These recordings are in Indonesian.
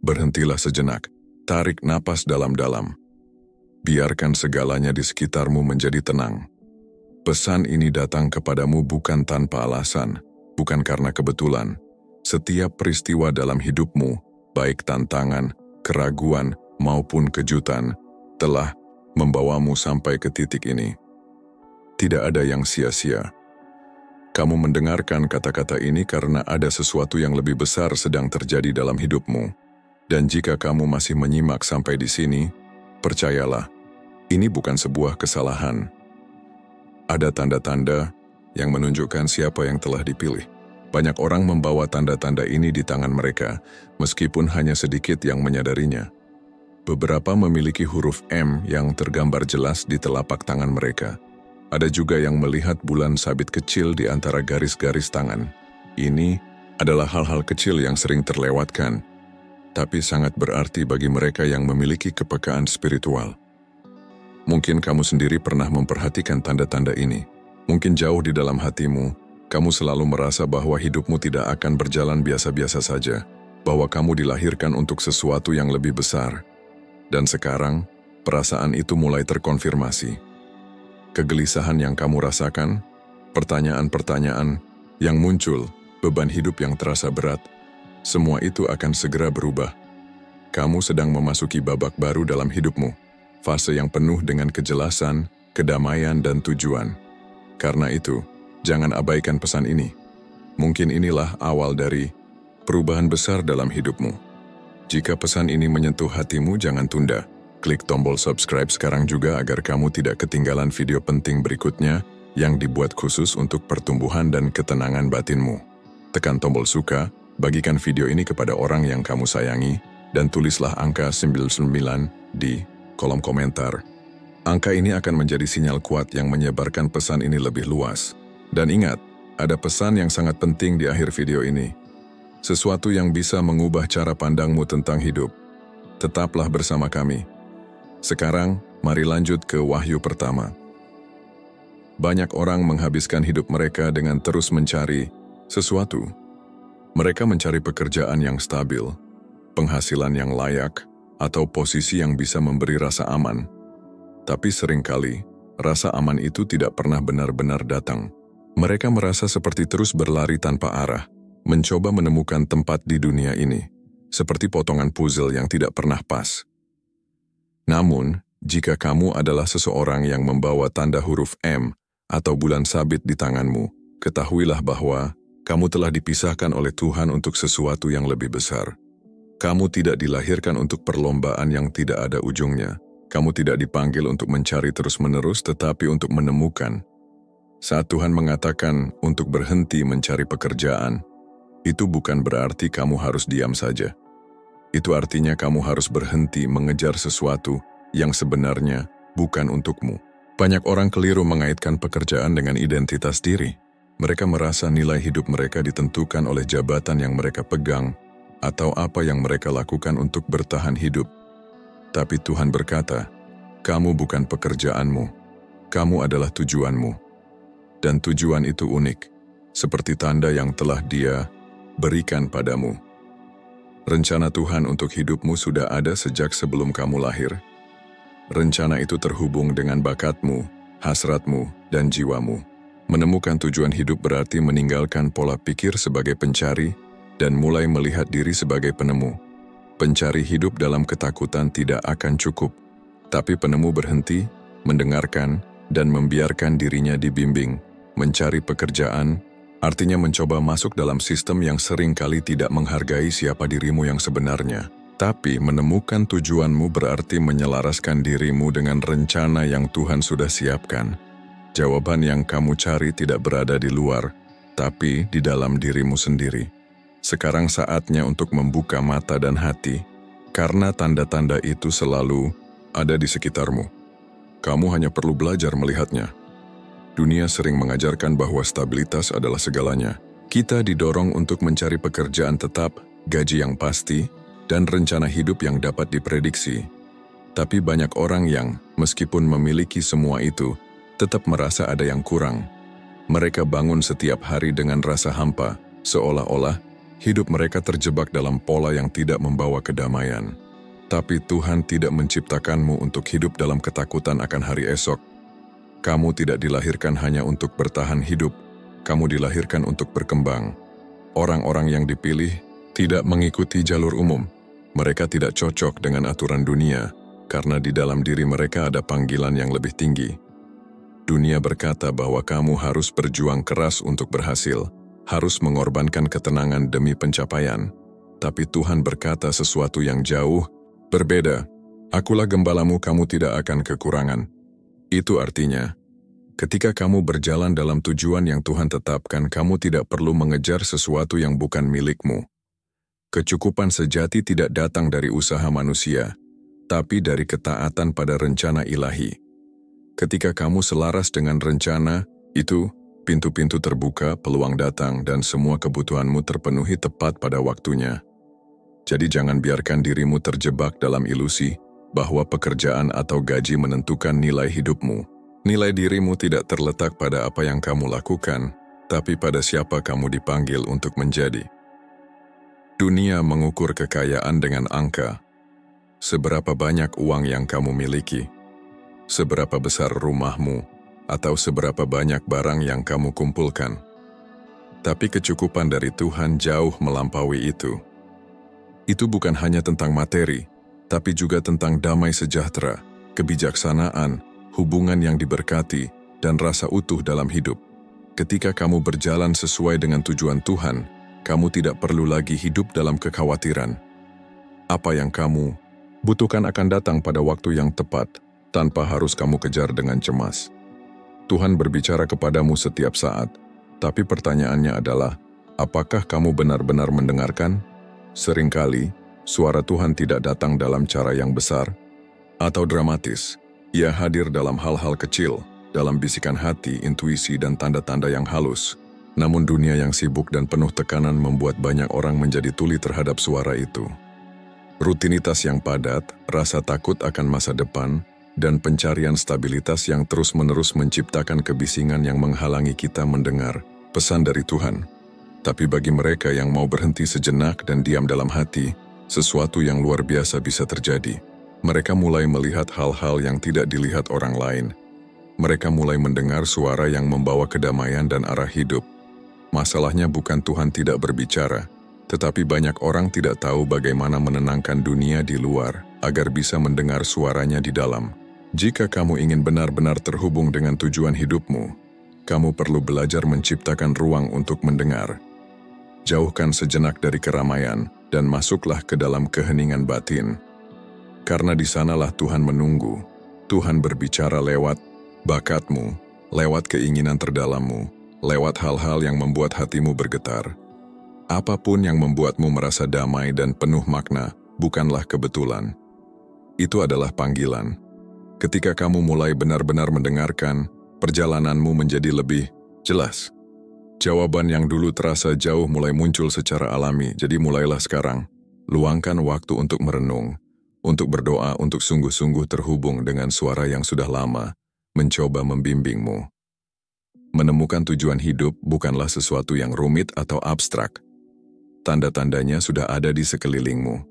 berhentilah sejenak, tarik napas dalam-dalam. Biarkan segalanya di sekitarmu menjadi tenang. Pesan ini datang kepadamu bukan tanpa alasan, bukan karena kebetulan. Setiap peristiwa dalam hidupmu, baik tantangan, keraguan, maupun kejutan, telah membawamu sampai ke titik ini. Tidak ada yang sia-sia. Kamu mendengarkan kata-kata ini karena ada sesuatu yang lebih besar sedang terjadi dalam hidupmu. Dan jika kamu masih menyimak sampai di sini, percayalah, ini bukan sebuah kesalahan. Ada tanda-tanda yang menunjukkan siapa yang telah dipilih. Banyak orang membawa tanda-tanda ini di tangan mereka, meskipun hanya sedikit yang menyadarinya. Beberapa memiliki huruf M yang tergambar jelas di telapak tangan mereka. Ada juga yang melihat bulan sabit kecil di antara garis-garis tangan. Ini adalah hal-hal kecil yang sering terlewatkan, tapi sangat berarti bagi mereka yang memiliki kepekaan spiritual. Mungkin kamu sendiri pernah memperhatikan tanda-tanda ini. Mungkin jauh di dalam hatimu, kamu selalu merasa bahwa hidupmu tidak akan berjalan biasa-biasa saja, bahwa kamu dilahirkan untuk sesuatu yang lebih besar. Dan sekarang, perasaan itu mulai terkonfirmasi. Kegelisahan yang kamu rasakan, pertanyaan-pertanyaan yang muncul, beban hidup yang terasa berat, semua itu akan segera berubah. Kamu sedang memasuki babak baru dalam hidupmu, fase yang penuh dengan kejelasan, kedamaian, dan tujuan. Karena itu, jangan abaikan pesan ini. Mungkin inilah awal dari perubahan besar dalam hidupmu. Jika pesan ini menyentuh hatimu, jangan tunda. Klik tombol subscribe sekarang juga agar kamu tidak ketinggalan video penting berikutnya yang dibuat khusus untuk pertumbuhan dan ketenangan batinmu. Tekan tombol suka, bagikan video ini kepada orang yang kamu sayangi, dan tulislah angka 99 di kolom komentar. Angka ini akan menjadi sinyal kuat yang menyebarkan pesan ini lebih luas. Dan ingat, ada pesan yang sangat penting di akhir video ini. Sesuatu yang bisa mengubah cara pandangmu tentang hidup. Tetaplah bersama kami. Sekarang, mari lanjut ke wahyu pertama. Banyak orang menghabiskan hidup mereka dengan terus mencari sesuatu. Mereka mencari pekerjaan yang stabil, penghasilan yang layak, atau posisi yang bisa memberi rasa aman. Tapi seringkali, rasa aman itu tidak pernah benar-benar datang. Mereka merasa seperti terus berlari tanpa arah, mencoba menemukan tempat di dunia ini, seperti potongan puzzle yang tidak pernah pas. Namun, jika kamu adalah seseorang yang membawa tanda huruf M atau bulan sabit di tanganmu, ketahuilah bahwa kamu telah dipisahkan oleh Tuhan untuk sesuatu yang lebih besar. Kamu tidak dilahirkan untuk perlombaan yang tidak ada ujungnya. Kamu tidak dipanggil untuk mencari terus-menerus, tetapi untuk menemukan. Saat Tuhan mengatakan untuk berhenti mencari pekerjaan, itu bukan berarti kamu harus diam saja. Itu artinya kamu harus berhenti mengejar sesuatu yang sebenarnya bukan untukmu. Banyak orang keliru mengaitkan pekerjaan dengan identitas diri. Mereka merasa nilai hidup mereka ditentukan oleh jabatan yang mereka pegang atau apa yang mereka lakukan untuk bertahan hidup. Tapi Tuhan berkata, kamu bukan pekerjaanmu, kamu adalah tujuanmu. Dan tujuan itu unik, seperti tanda yang telah Dia berikan padamu. Rencana Tuhan untuk hidupmu sudah ada sejak sebelum kamu lahir. Rencana itu terhubung dengan bakatmu, hasratmu, dan jiwamu. Menemukan tujuan hidup berarti meninggalkan pola pikir sebagai pencari dan mulai melihat diri sebagai penemu. Pencari hidup dalam ketakutan tidak akan cukup, tapi penemu berhenti, mendengarkan, dan membiarkan dirinya dibimbing. Mencari pekerjaan artinya mencoba masuk dalam sistem yang sering kali tidak menghargai siapa dirimu yang sebenarnya. Tapi menemukan tujuanmu berarti menyelaraskan dirimu dengan rencana yang Tuhan sudah siapkan. Jawaban yang kamu cari tidak berada di luar, tapi di dalam dirimu sendiri. Sekarang saatnya untuk membuka mata dan hati, karena tanda-tanda itu selalu ada di sekitarmu. Kamu hanya perlu belajar melihatnya. Dunia sering mengajarkan bahwa stabilitas adalah segalanya. Kita didorong untuk mencari pekerjaan tetap, gaji yang pasti, dan rencana hidup yang dapat diprediksi. Tapi banyak orang yang, meskipun memiliki semua itu, tetap merasa ada yang kurang. Mereka bangun setiap hari dengan rasa hampa, seolah-olah Hidup mereka terjebak dalam pola yang tidak membawa kedamaian. Tapi Tuhan tidak menciptakanmu untuk hidup dalam ketakutan akan hari esok. Kamu tidak dilahirkan hanya untuk bertahan hidup, kamu dilahirkan untuk berkembang. Orang-orang yang dipilih tidak mengikuti jalur umum. Mereka tidak cocok dengan aturan dunia, karena di dalam diri mereka ada panggilan yang lebih tinggi. Dunia berkata bahwa kamu harus berjuang keras untuk berhasil, harus mengorbankan ketenangan demi pencapaian. Tapi Tuhan berkata sesuatu yang jauh berbeda. Akulah gembalamu, kamu tidak akan kekurangan. Itu artinya, ketika kamu berjalan dalam tujuan yang Tuhan tetapkan, kamu tidak perlu mengejar sesuatu yang bukan milikmu. Kecukupan sejati tidak datang dari usaha manusia, tapi dari ketaatan pada rencana ilahi. Ketika kamu selaras dengan rencana itu, pintu-pintu terbuka, peluang datang, dan semua kebutuhanmu terpenuhi tepat pada waktunya. Jadi jangan biarkan dirimu terjebak dalam ilusi bahwa pekerjaan atau gaji menentukan nilai hidupmu. Nilai dirimu tidak terletak pada apa yang kamu lakukan, tapi pada siapa kamu dipanggil untuk menjadi. Dunia mengukur kekayaan dengan angka. Seberapa banyak uang yang kamu miliki, seberapa besar rumahmu, atau seberapa banyak barang yang kamu kumpulkan. Tapi kecukupan dari Tuhan jauh melampaui itu. Itu bukan hanya tentang materi, tapi juga tentang damai sejahtera, kebijaksanaan, hubungan yang diberkati, dan rasa utuh dalam hidup. Ketika kamu berjalan sesuai dengan tujuan Tuhan, kamu tidak perlu lagi hidup dalam kekhawatiran. Apa yang kamu butuhkan akan datang pada waktu yang tepat, tanpa harus kamu kejar dengan cemas. Tuhan berbicara kepadamu setiap saat, tapi pertanyaannya adalah, apakah kamu benar-benar mendengarkan? Seringkali, suara Tuhan tidak datang dalam cara yang besar atau dramatis. Ia hadir dalam hal-hal kecil, dalam bisikan hati, intuisi, dan tanda-tanda yang halus. Namun dunia yang sibuk dan penuh tekanan membuat banyak orang menjadi tuli terhadap suara itu. Rutinitas yang padat, rasa takut akan masa depan, dan pencarian stabilitas yang terus-menerus menciptakan kebisingan yang menghalangi kita mendengar pesan dari Tuhan. Tapi bagi mereka yang mau berhenti sejenak dan diam dalam hati, sesuatu yang luar biasa bisa terjadi. Mereka mulai melihat hal-hal yang tidak dilihat orang lain. Mereka mulai mendengar suara yang membawa kedamaian dan arah hidup. Masalahnya bukan Tuhan tidak berbicara, tetapi banyak orang tidak tahu bagaimana menenangkan dunia di luar agar bisa mendengar suaranya di dalam. Jika kamu ingin benar-benar terhubung dengan tujuan hidupmu, kamu perlu belajar menciptakan ruang untuk mendengar. Jauhkan sejenak dari keramaian dan masuklah ke dalam keheningan batin. Karena di sanalah Tuhan menunggu. Tuhan berbicara lewat bakatmu, lewat keinginan terdalammu, lewat hal-hal yang membuat hatimu bergetar. Apapun yang membuatmu merasa damai dan penuh makna, bukanlah kebetulan. Itu adalah panggilan. Ketika kamu mulai benar-benar mendengarkan, perjalananmu menjadi lebih jelas. Jawaban yang dulu terasa jauh mulai muncul secara alami, jadi mulailah sekarang. Luangkan waktu untuk merenung, untuk berdoa, untuk sungguh-sungguh terhubung dengan suara yang sudah lama mencoba membimbingmu. Menemukan tujuan hidup bukanlah sesuatu yang rumit atau abstrak. Tanda-tandanya sudah ada di sekelilingmu.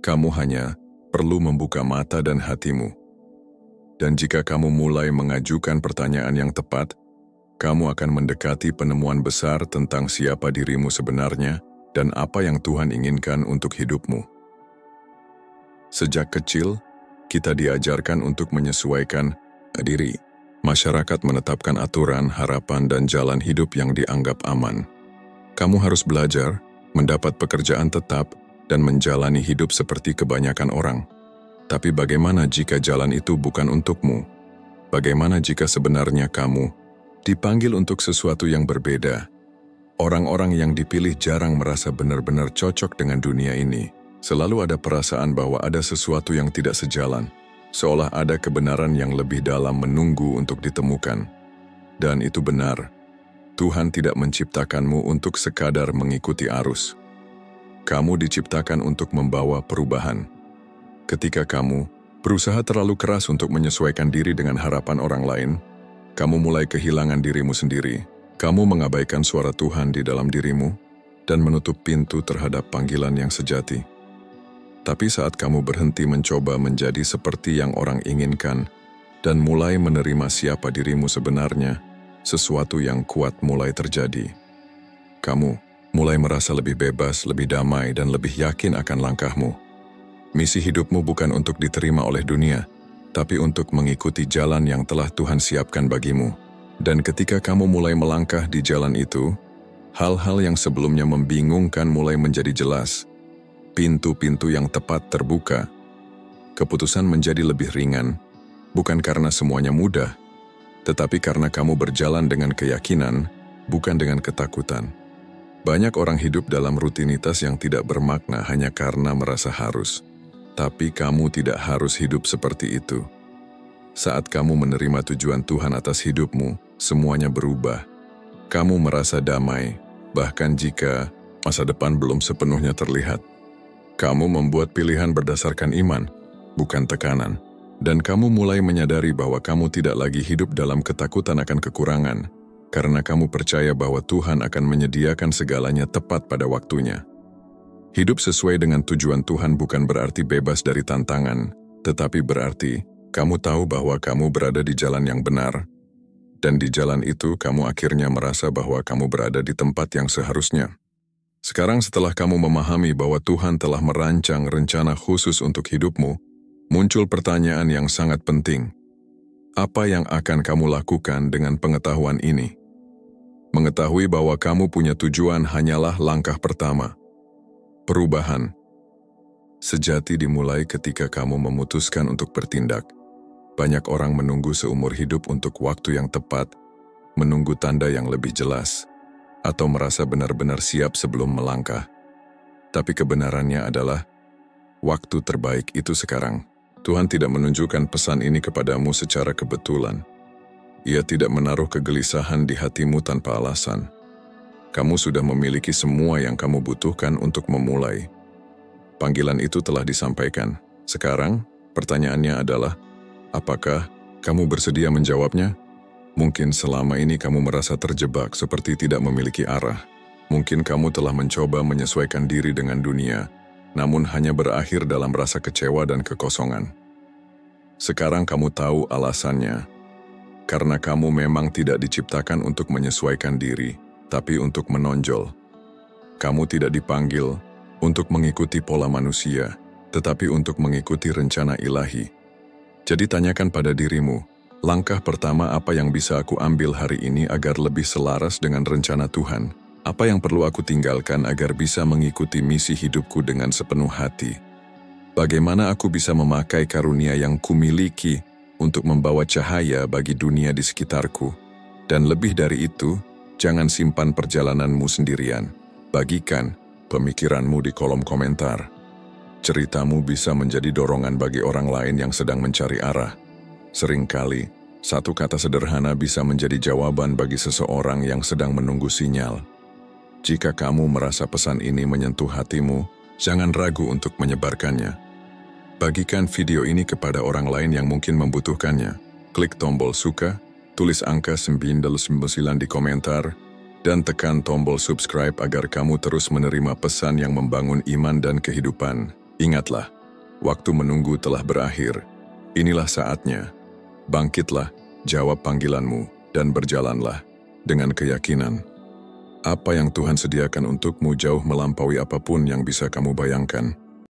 Kamu hanya perlu membuka mata dan hatimu. Dan jika kamu mulai mengajukan pertanyaan yang tepat, kamu akan mendekati penemuan besar tentang siapa dirimu sebenarnya dan apa yang Tuhan inginkan untuk hidupmu. Sejak kecil, kita diajarkan untuk menyesuaikan diri. Masyarakat menetapkan aturan, harapan, dan jalan hidup yang dianggap aman. Kamu harus belajar, mendapat pekerjaan tetap, dan menjalani hidup seperti kebanyakan orang. Tapi bagaimana jika jalan itu bukan untukmu? Bagaimana jika sebenarnya kamu dipanggil untuk sesuatu yang berbeda? Orang-orang yang dipilih jarang merasa benar-benar cocok dengan dunia ini. Selalu ada perasaan bahwa ada sesuatu yang tidak sejalan. Seolah ada kebenaran yang lebih dalam menunggu untuk ditemukan. Dan itu benar. Tuhan tidak menciptakanmu untuk sekadar mengikuti arus. Kamu diciptakan untuk membawa perubahan. Ketika kamu berusaha terlalu keras untuk menyesuaikan diri dengan harapan orang lain, kamu mulai kehilangan dirimu sendiri. Kamu mengabaikan suara Tuhan di dalam dirimu, dan menutup pintu terhadap panggilan yang sejati. Tapi saat kamu berhenti mencoba menjadi seperti yang orang inginkan dan mulai menerima siapa dirimu sebenarnya, sesuatu yang kuat mulai terjadi. Kamu mulai merasa lebih bebas, lebih damai, dan lebih yakin akan langkahmu. Misi hidupmu bukan untuk diterima oleh dunia, tapi untuk mengikuti jalan yang telah Tuhan siapkan bagimu. Dan ketika kamu mulai melangkah di jalan itu, hal-hal yang sebelumnya membingungkan mulai menjadi jelas. Pintu-pintu yang tepat terbuka. Keputusan menjadi lebih ringan, bukan karena semuanya mudah, tetapi karena kamu berjalan dengan keyakinan, bukan dengan ketakutan. Banyak orang hidup dalam rutinitas yang tidak bermakna hanya karena merasa harus. Tapi kamu tidak harus hidup seperti itu. Saat kamu menerima tujuan Tuhan atas hidupmu, semuanya berubah. Kamu merasa damai, bahkan jika masa depan belum sepenuhnya terlihat. Kamu membuat pilihan berdasarkan iman, bukan tekanan. Dan kamu mulai menyadari bahwa kamu tidak lagi hidup dalam ketakutan akan kekurangan, karena kamu percaya bahwa Tuhan akan menyediakan segalanya tepat pada waktunya. Hidup sesuai dengan tujuan Tuhan bukan berarti bebas dari tantangan, tetapi berarti kamu tahu bahwa kamu berada di jalan yang benar, dan di jalan itu kamu akhirnya merasa bahwa kamu berada di tempat yang seharusnya. Sekarang setelah kamu memahami bahwa Tuhan telah merancang rencana khusus untuk hidupmu, muncul pertanyaan yang sangat penting. Apa yang akan kamu lakukan dengan pengetahuan ini? Mengetahui bahwa kamu punya tujuan hanyalah langkah pertama. Perubahan sejati dimulai ketika kamu memutuskan untuk bertindak. Banyak orang menunggu seumur hidup untuk waktu yang tepat, menunggu tanda yang lebih jelas, atau merasa benar-benar siap sebelum melangkah. Tapi kebenarannya adalah, waktu terbaik itu sekarang. Tuhan tidak menunjukkan pesan ini kepadamu secara kebetulan. Ia tidak menaruh kegelisahan di hatimu tanpa alasan. Kamu sudah memiliki semua yang kamu butuhkan untuk memulai. Panggilan itu telah disampaikan. Sekarang, pertanyaannya adalah, apakah kamu bersedia menjawabnya? Mungkin selama ini kamu merasa terjebak seperti tidak memiliki arah. Mungkin kamu telah mencoba menyesuaikan diri dengan dunia, namun hanya berakhir dalam rasa kecewa dan kekosongan. Sekarang kamu tahu alasannya. Karena kamu memang tidak diciptakan untuk menyesuaikan diri, tapi untuk menonjol. Kamu tidak dipanggil untuk mengikuti pola manusia, tetapi untuk mengikuti rencana ilahi. Jadi tanyakan pada dirimu, langkah pertama apa yang bisa aku ambil hari ini agar lebih selaras dengan rencana Tuhan? Apa yang perlu aku tinggalkan agar bisa mengikuti misi hidupku dengan sepenuh hati? Bagaimana aku bisa memakai karunia yang kumiliki untuk membawa cahaya bagi dunia di sekitarku? Dan lebih dari itu, jangan simpan perjalananmu sendirian. Bagikan pemikiranmu di kolom komentar. Ceritamu bisa menjadi dorongan bagi orang lain yang sedang mencari arah. Seringkali, satu kata sederhana bisa menjadi jawaban bagi seseorang yang sedang menunggu sinyal. Jika kamu merasa pesan ini menyentuh hatimu, jangan ragu untuk menyebarkannya. Bagikan video ini kepada orang lain yang mungkin membutuhkannya. Klik tombol suka, tulis angka 999 di komentar, dan tekan tombol subscribe agar kamu terus menerima pesan yang membangun iman dan kehidupan. Ingatlah, waktu menunggu telah berakhir. Inilah saatnya. Bangkitlah, jawab panggilanmu, dan berjalanlah dengan keyakinan. Apa yang Tuhan sediakan untukmu jauh melampaui apapun yang bisa kamu bayangkan.